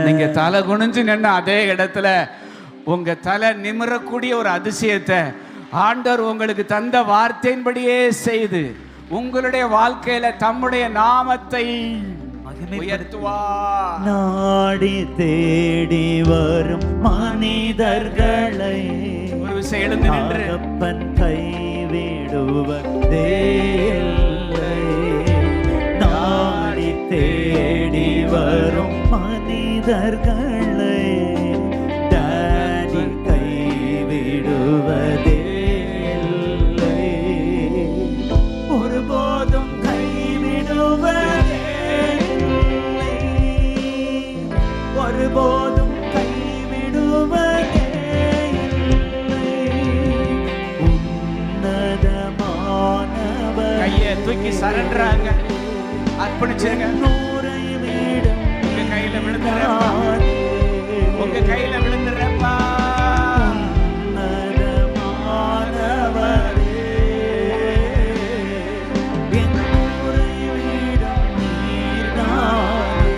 நீங்க தலை குனிஞ்சு நின்று அதே இடத்துல உங்க தலை நிமிரக்கூடிய ஒரு அதிசயத்தை ஆண்டவர் உங்களுக்கு தந்த வார்த்தையின்படியே செய்து உங்களுடைய வாழ்க்கையில தம்முடைய நாமத்தை உயர்த்துவார். நாடி தேடி வரும் மனிதர்களை ஒரு விஷயம் எழுந்து நின்று அப்பன் கைவிடுவதே இல்லை. நாடி தேடி வரும் மனிதர்களை டாடி கைவிடுவதே இல்லை. ஒருபோதும் கைவிடுவதே இல்லை. ஒருபோதும் கைவிடுவதே இல்லை. உன்னதமானவர் கையை தூக்கி சரண்டராங்க, அர்ப்பணிச்சுங்க. நூறை வீடும் உங்க கையில விழுந்து உங்க கையில